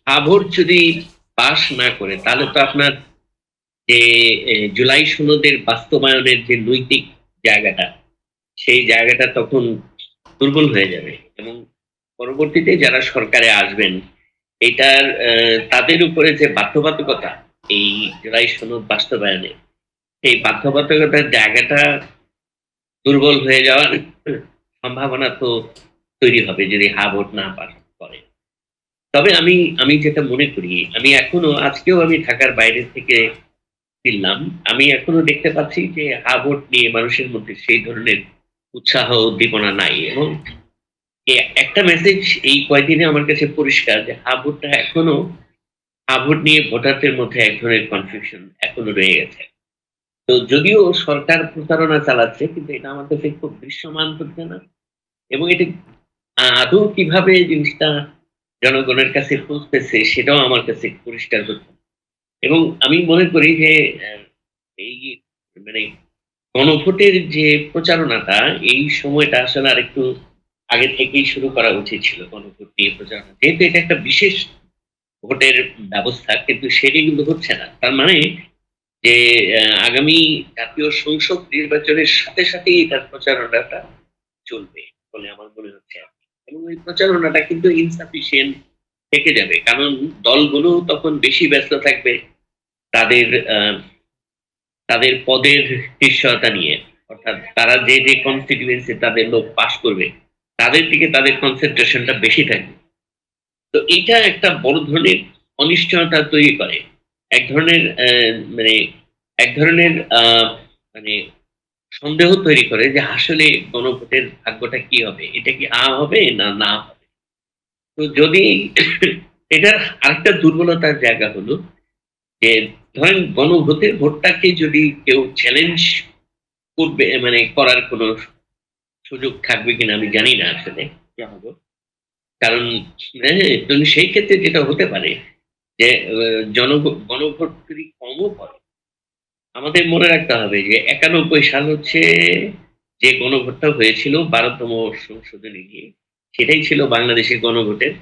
Vote যদি পাশ না করে তাহলে তো আপনার যে জুলাই সনদের বাস্তবায়নের যে নৈতিক জায়গাটা, সেই জায়গাটা তখন দুর্বল হয়ে যাবে এবং পরবর্তীতে যারা সরকারে আসবেন এটার তাদের উপরে যে বাধ্যবাধকতা এই জুলাই সনদ বাস্তবায়নে, সেই বাধ্যবাধকতার জায়গাটা দুর্বল হয়ে যাওয়ার সম্ভাবনা তো তৈরি হবে যদি ভোট না পাস করে। তবে আমি আমি যেটা মনে করি, আমি এখনো আজকেও আমি ঢাকার বাইরে থেকে ফিরলাম। আমি এখনো দেখতে পাচ্ছি যে ভোট নিয়ে মানুষের মধ্যে সেই ধরনের উৎসাহ উদ্দীপনা নাই এবং একটা মেসেজ এই কয়েকদিনে আমার কাছে পরিষ্কার যে ভোটটা এখনো ভোট নিয়ে ভোটারদের মধ্যে এক ধরনের কনফিউশন এখনো রয়ে গেছে। তো যদিও সরকার প্রচারণা চালাচ্ছে কিন্তু এটা আমার কাছে খুব দৃশ্যমান হচ্ছে না এবং এটা আদৌ কিভাবে জিনিসটা জনগণের কাছে পৌঁছতেছে সেটাও আমার কাছে পরিষ্কার হচ্ছে না। এবং আমি মনে করি যে এই মানে গণভোটের যে প্রচারণাটা এই সময়টা আসলে আরেকটু আগে থেকেই শুরু করা উচিত ছিল গণভোট নিয়ে প্রচারণা। যেহেতু এটা একটা বিশেষ ভোটের ব্যবস্থা কিন্তু সেটি কিন্তু হচ্ছে না। তার মানে যে আগামী জাতীয় সংসদ নির্বাচনের সাথে সাথেই এটার প্রচারণাটা চলবে বলে আমার মনে হচ্ছে এবং এই প্রচারণাটা কিন্তু ইনসাফিসিয়েন্ট থেকে যাবে কারণ দলগুলো তখন বেশি ব্যস্ত থাকবে তাদের তাদের পদের নিশ্চয়তা নিয়ে, অর্থাৎ তারা যে যে কনস্টিটিউয়েন্সি তাদের লোক পাশ করবে তাদের দিকে তাদের কনসেন্ট্রেশনটা বেশি থাকবে। তো এটা একটা বড় ধরনের অনিশ্চয়তা তৈরি করে। এক ধরনের মানে এক ধরনের মানে সন্দেহ তৈরি করে যে আসলে গণভোটের ভাগ্যটা কি হবে? এটা কি হবে না না হবে? তো যদি এটার আরেকটা দুর্বলতার জায়গা হলো যে ধরেন গণভোটের ভোটটাকে যদি কেউ চ্যালেঞ্জ করবে মানে করার কোনো সুযোগ থাকবে কিনা আমি জানি না আসলে। কারণ হ্যাঁ, সেই ক্ষেত্রে যেটা হতে পারে যে গণভোট যদি কমও হয় আমাদের মনে রাখতে হবে যে ৯১ সাল হচ্ছে যে গণভোটটা হয়েছিল ১২তম সংশোধনী নিয়ে, সেটাই ছিল বাংলাদেশের গণভোটের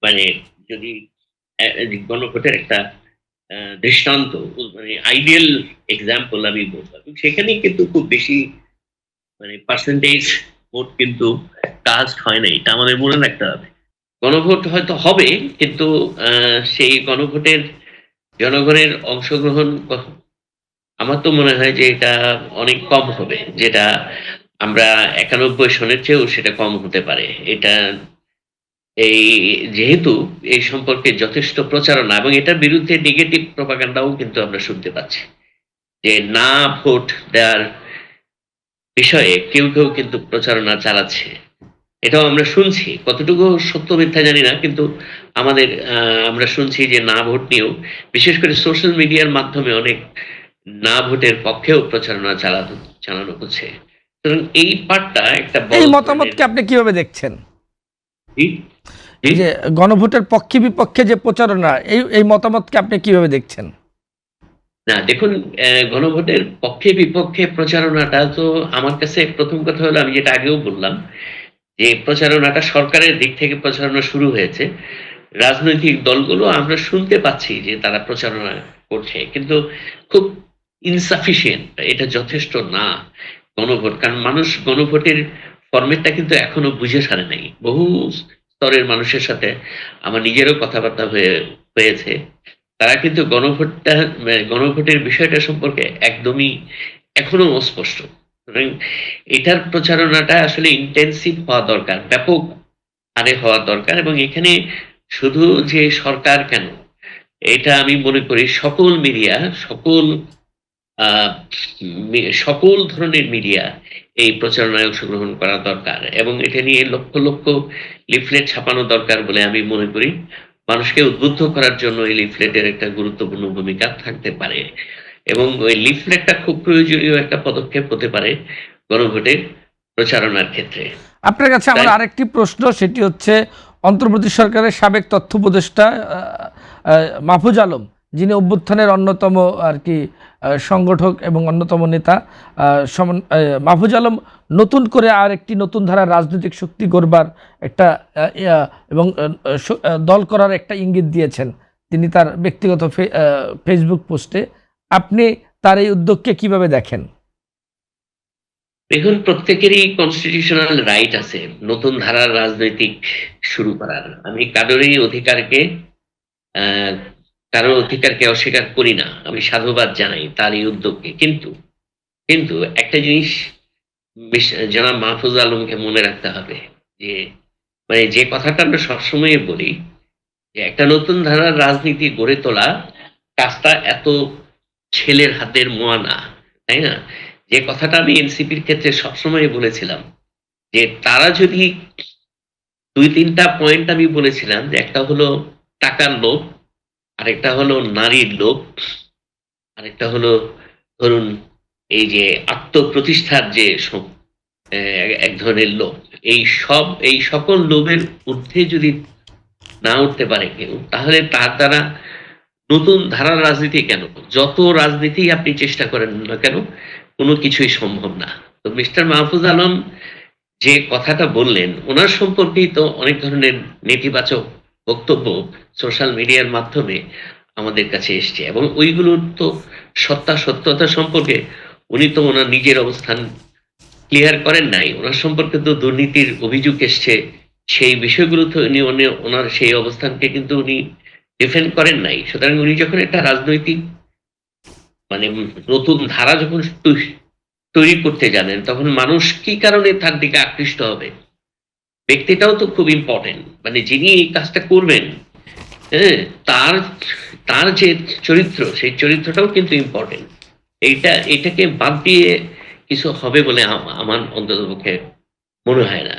মানে যদি গণভোটের একটা দৃষ্টান্ত মানে আইডিয়াল এক্সাম্পল আমি বলতাম। সেখানেই কিন্তু খুব বেশি মানে পার্সেন্টেজ ভোট কিন্তু কাস্ট হয় নাই। এটা আমাদের মনে রাখতে হবে। গণভোট হয়তো হবে কিন্তু সেই গণভোটের জনগণের অংশগ্রহণ আমার তো মনে হয় যে এটা অনেক কম হবে। যেটা আমরা ৯১ সনের চেয়েও সেটা কম হতে পারে। এটা এই যেহেতু এই সম্পর্কে যথেষ্ট প্রচারণা এবং এটার বিরুদ্ধে নেগেটিভ প্রপাগান্ডাও কিন্তু আমরা শুনতে পাচ্ছি। যে না ভোট দেওয়ার বিষয়ে কেউ কিন্তু প্রচারণা চালাচ্ছে। এটাও আমরা শুনছি। কতটুকু সত্য মিথ্যা জানি না। কিন্তু আমাদের আমরা শুনছি যে না ভোট নিয়েও বিশেষ করে সোশ্যাল মিডিয়ার মাধ্যমে অনেক না ভোটের পক্ষেও প্রচারণা চালানো হচ্ছে। সুতরাং এই পার্টটা একটা এই বড় ধরনের মতামতকে আপনি কিভাবে দেখছেন? জি, জি। এই যে গণভোটের পক্ষে বিপক্ষে যে প্রচারণা এই মতামতকে আপনি কিভাবে দেখছেন? না দেখুন গণভোটের পক্ষে বিপক্ষে প্রচারণাটা তো আমার কাছে প্রথম কথা হলো আমি যেটা আগেও বললাম যে প্রচারণাটা সরকারের দিক থেকে প্রচারণা শুরু হয়েছে। রাজনৈতিক দলগুলো আমরা শুনতে পাচ্ছি যে তারা প্রচারণা করছে। কিন্তু খুব ইনসাফিসিয়েন্ট এটা যথেষ্ট না গণভোট। কারণ মানুষ গণভোটের ফরমেটটা কিন্তু এখনো বুঝে সারে নাই। বহু স্তরের মানুষের সাথে আমার নিজেরও কথাবার্তা হয়েছে। তারা কিন্তু গণভোটের বিষয়টা সম্পর্কে একদমই এখনো অস্পষ্ট। সুতরাং এটার প্রচারণাটা আসলে ইনটেনসিভ হওয়া দরকার, ব্যাপক হারে হওয়া দরকার এবং এখানে শুধু যে সরকার কেন, এটা আমি মনে করি সকল মিডিয়া, সকল আ সকল ধরনের মিডিয়া এই প্রচারণায় অংশগ্রহণ করা দরকার এবং এটা নিয়ে লক্ষ লিফলেট ছাপানো দরকার বলে আমি মনে করি। মানুষকে উদ্বুদ্ধ করার জন্য এই লিফলেটের একটা গুরুত্বপূর্ণ ভূমিকা থাকতে পারে এবং ওই লিফলেটটা খুব প্রয়োজনীয় একটা পদক্ষেপ হতে পারে গণভোটের প্রচারণার ক্ষেত্রে। আপনার কাছে আমার তাই আরেকটি প্রশ্ন, সেটি হচ্ছে অন্তর্বর্তী সরকারের সাবেক তথ্য উপদেষ্টা মাহফুজ আলম যিনি অভ্যুত্থানের অন্যতম আর কি সংগঠক এবং অন্যতম নেতা মাহফুজ আলম নতুন করে আর একটি নতুন ধারার রাজনৈতিক শক্তি গড়বার একটা এবং দল করার একটা ইঙ্গিত দিয়েছেন তিনি তার ব্যক্তিগত ফেসবুক পোস্টে। আপনি তার এই উদ্যোগকে কিভাবে দেখেন? দেখুন, প্রত্যেকেরই কনস্টিটিউশনাল রাইট আছে নতুন ধারার রাজনৈতিক শুরু করার। আমি আহ, কারোর অধিকারকে অস্বীকার করি না, আমি সাধুবাদ জানাই তার এই উদ্যোগকে। কিন্তু কিন্তু একটা জিনিস জনাব মাহফুজ আলমকে মনে রাখতে হবে যে, মানে যে কথাটা আমরা সবসময় বলি যে একটা নতুন ধারার রাজনীতি গড়ে তোলা কাজটা এত ছেলের হাতের মোয়া না, তাই না? যে কথাটা আমি এনসিপির ক্ষেত্রে সবসময় বলেছিলাম যে তারা যদি দুই তিনটা পয়েন্ট আমি বলেছিলাম, যে একটা হলো টাকার লোভ, আরেকটা হলো নারীর লোভ, আরেকটা হলো ধরুন এই যে আত্মপ্রতিষ্ঠার যে এক ধরনের লোভ। এই সকল লোভের ঊর্ধ্বে যদি না উঠতে পারে কেউ, তাহলে তার দ্বারা নতুন ধারার রাজনীতি কেন, যত রাজনীতি আপনি চেষ্টা করেন না কেন, কোনো কিছুই সম্ভব না। তো মিস্টার মাহফুজ আলম যে কথাটা বললেন, ওনার সম্পর্কেই তো অনেক ধরনের নেতিবাচক বক্তব্য সোশ্যাল মিডিয়ার মাধ্যমে আমাদের কাছে এসছে, এবং ওইগুলোর তো সত্যতা সম্পর্কে উনি তো ওনার নিজের অবস্থান ক্লিয়ার করেন নাই। ওনার সম্পর্কে তো দুর্নীতির অভিযোগ এসছে, সেই বিষয়গুলো তো ওনার সেই অবস্থানকে কিন্তু উনি ডিফেন্ড করেন নাই। সুতরাং উনি যখন একটা রাজনৈতিক মানে নতুন ধারা যখন তৈরি করতে জানেন, তখন মানুষ কি কারণে তার দিকে আকৃষ্ট হবে, ব্যক্তিটাও তো খুব ইম্পর্টেন্ট। মানে যিনি এই কাজটা করবেন, হ্যাঁ, তার তার যে চরিত্র, সেই চরিত্রটাও কিন্তু ইম্পর্টেন্ট। এটাকে বাদ দিয়ে কিছু হবে বলে আমার অন্ততপক্ষে মনে হয় না।